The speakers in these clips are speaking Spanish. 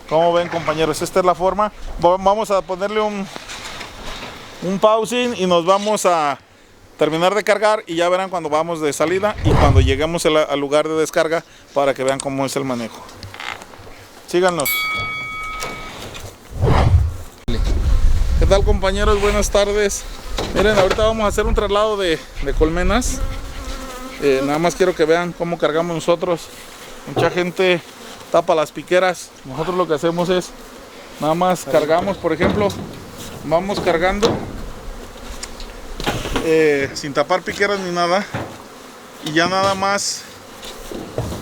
Como ven, compañeros, esta es la forma. Vamos a ponerle un pausing y nos vamos a terminar de cargar y ya verán cuando vamos de salida y cuando lleguemos al lugar de descarga para que vean cómo es el manejo. Síganos. ¿Qué tal, compañeros? Buenas tardes. Miren, ahorita vamos a hacer un traslado de colmenas. Nada más quiero que vean cómo cargamos nosotros. Mucha gente tapa las piqueras. Nosotros lo que hacemos es nada más cargamos, por ejemplo, vamos cargando sin tapar piqueras ni nada, y ya nada más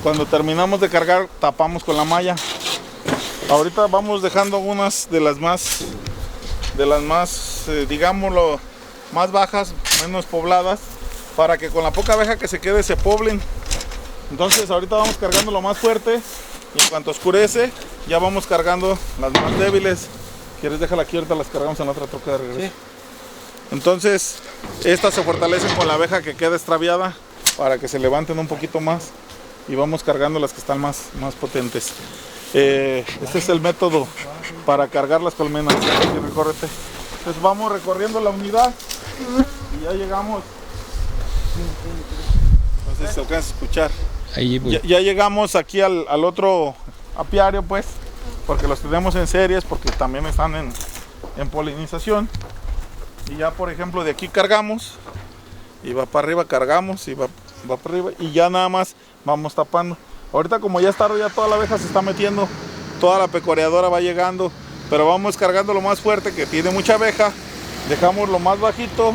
cuando terminamos de cargar tapamos con la malla. Ahorita vamos dejando unas de las más digámoslo, más bajas, menos pobladas, para que con la poca abeja que se quede se poblen. Entonces ahorita vamos cargando lo más fuerte y en cuanto oscurece ya vamos cargando las más débiles. ¿Quieres dejarla aquí? Ahorita las cargamos en la otra troca de regreso. Sí. Entonces estas se fortalecen con la abeja que queda extraviada para que se levanten un poquito más y vamos cargando las que están más potentes. Este es el método para cargar las colmenas. Entonces vamos recorriendo la unidad y ya llegamos. No sé si se alcanza a escuchar. Ya llegamos aquí al otro apiario, pues, porque los tenemos en series, porque también están en polinización. Y ya, por ejemplo, de aquí cargamos y va para arriba, cargamos y va para arriba y ya nada más vamos tapando. Ahorita, como ya está, ya toda la abeja se está metiendo, toda la pecoreadora va llegando, pero vamos cargando lo más fuerte, que tiene mucha abeja, dejamos lo más bajito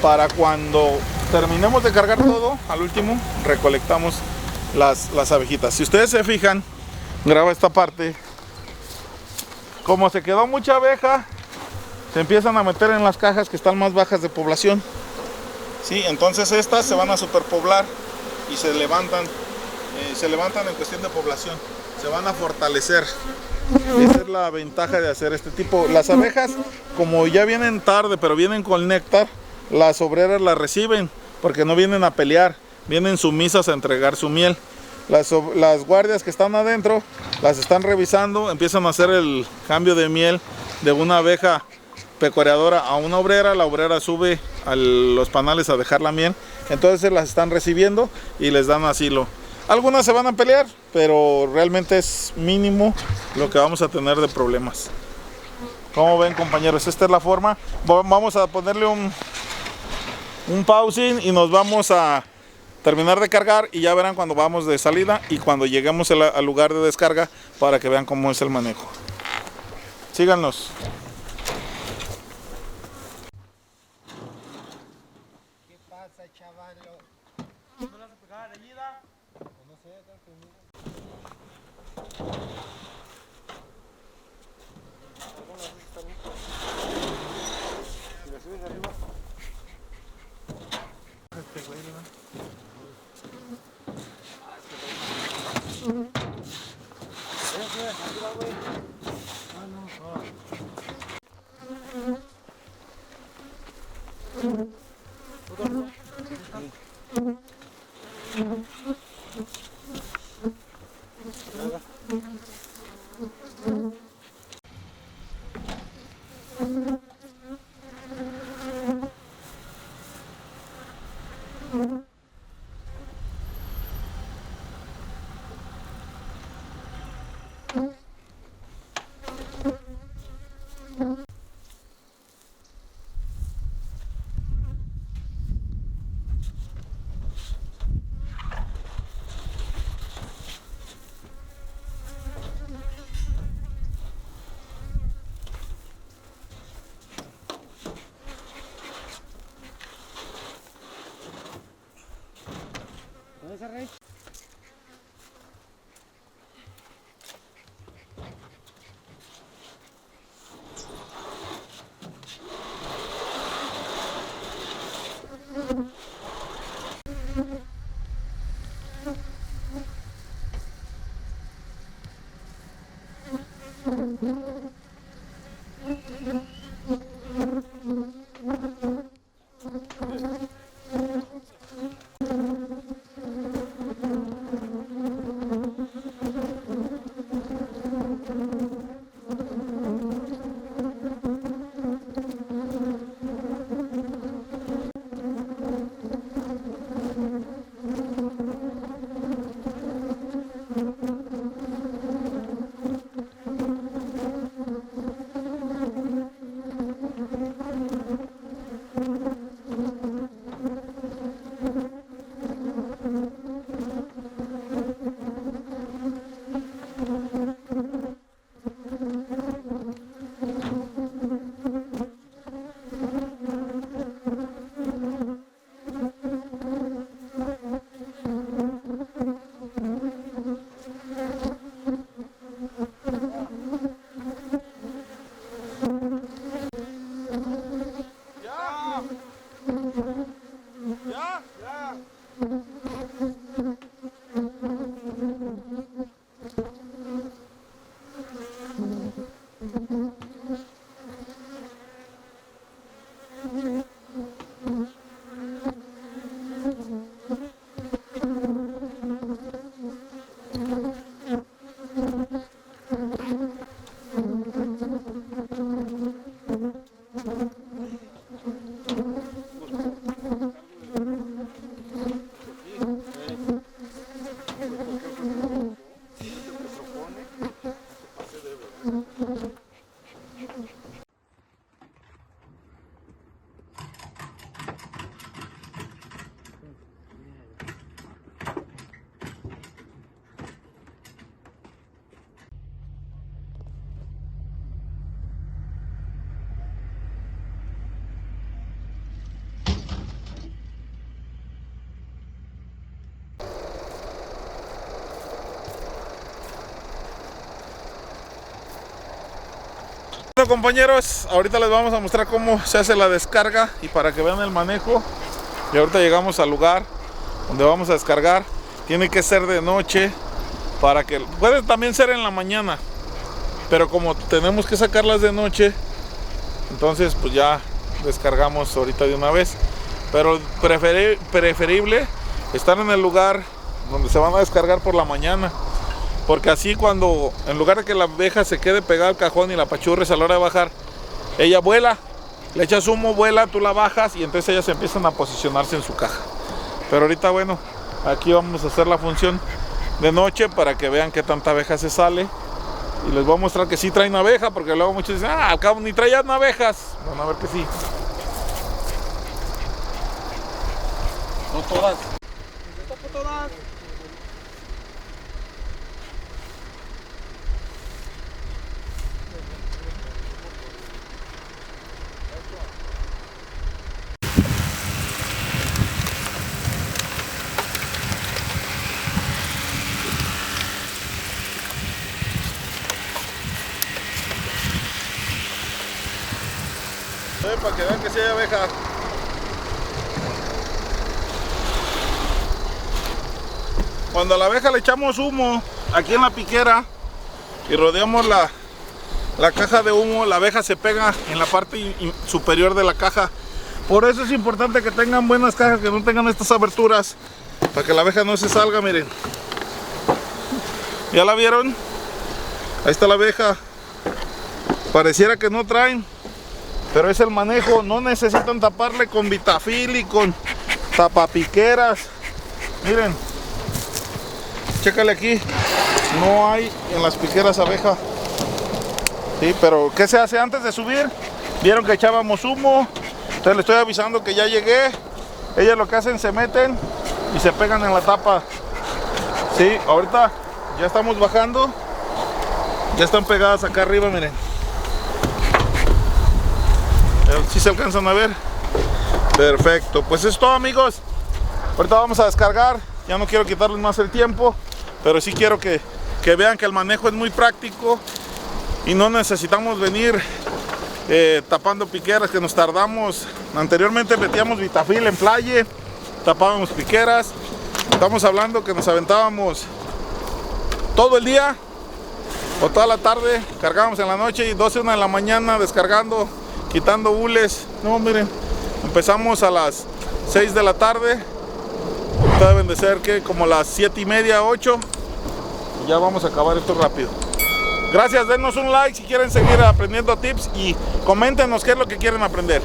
para cuando terminemos de cargar todo, al último recolectamos las abejitas. Si ustedes se fijan, graba esta parte, como se quedó mucha abeja, se empiezan a meter en las cajas que están más bajas de población. Sí, entonces estas se van a superpoblar y se levantan en cuestión de población, se van a fortalecer. Esa es la ventaja de hacer este tipo. Las abejas, como ya vienen tarde, pero vienen con néctar, las obreras las reciben, porque no vienen a pelear, vienen sumisas a entregar su miel. Las guardias que están adentro las están revisando, empiezan a hacer el cambio de miel de una abeja pecoreadora a una obrera. La obrera sube a los panales a dejar la miel, entonces las están recibiendo y les dan asilo. Algunas se van a pelear, pero realmente es mínimo lo que vamos a tener de problemas. Como ven, compañeros, esta es la forma. Vamos a ponerle un pausing y nos vamos a terminar de cargar y ya verán cuando vamos de salida y cuando lleguemos al lugar de descarga para que vean cómo es el manejo. Síganos. ¿Qué pasa, chavalo? ¿No le vas a pegar de ida? No sé, está conmigo. Si la subes arriba. Este güey, ¿verdad? Arriba, güey. ¿Dónde está Rey? Bueno, compañeros, ahorita les vamos a mostrar cómo se hace la descarga y para que vean el manejo. Y ahorita llegamos al lugar donde vamos a descargar. Tiene que ser de noche para que puede también ser en la mañana, pero como tenemos que sacarlas de noche, entonces pues ya descargamos ahorita de una vez. Pero preferible estar en el lugar donde se van a descargar por la mañana, porque así cuando, en lugar de que la abeja se quede pegada al cajón y la apachurres a la hora de bajar, ella vuela, le echas humo, vuela, tú la bajas y entonces ellas empiezan a posicionarse en su caja. Pero ahorita, bueno, aquí vamos a hacer la función de noche para que vean qué tanta abeja se sale. Y les voy a mostrar que sí traen abeja, porque luego muchos dicen, ah, al cabo ni traían abejas. Van a ver que sí. No todas. No todas. Para que vean que sí hay abeja. Cuando a la abeja le echamos humo aquí en la piquera y rodeamos la caja de humo, la abeja se pega en la parte superior de la caja. Por eso es importante que tengan buenas cajas, que no tengan estas aberturas, para que la abeja no se salga. Miren, ¿ya la vieron? Ahí está la abeja. Pareciera que no traen, pero es el manejo. No necesitan taparle con Vitafil y con tapapiqueras. Miren, chécale aquí, no hay en las piqueras abeja. Sí, pero ¿qué se hace antes de subir? Vieron que echábamos humo, entonces les estoy avisando que ya llegué. Ellas lo que hacen, se meten y se pegan en la tapa. Sí, ahorita ya estamos bajando, ya están pegadas acá arriba, miren. Si se alcanzan a ver. Perfecto, pues es todo, amigos. Ahorita vamos a descargar. Ya no quiero quitarles más el tiempo, pero sí quiero que vean que el manejo es muy práctico y no necesitamos venir tapando piqueras, que nos tardamos. Anteriormente metíamos Vitafil en playa, tapábamos piqueras. Estamos hablando que nos aventábamos todo el día o toda la tarde, cargábamos en la noche y 12, 1 de la mañana descargando, quitando hules. No, miren, empezamos a las 6 de la tarde, deben de ser que como las 7:30, 8, y ya vamos a acabar esto rápido. Gracias, denos un like si quieren seguir aprendiendo tips y coméntenos qué es lo que quieren aprender.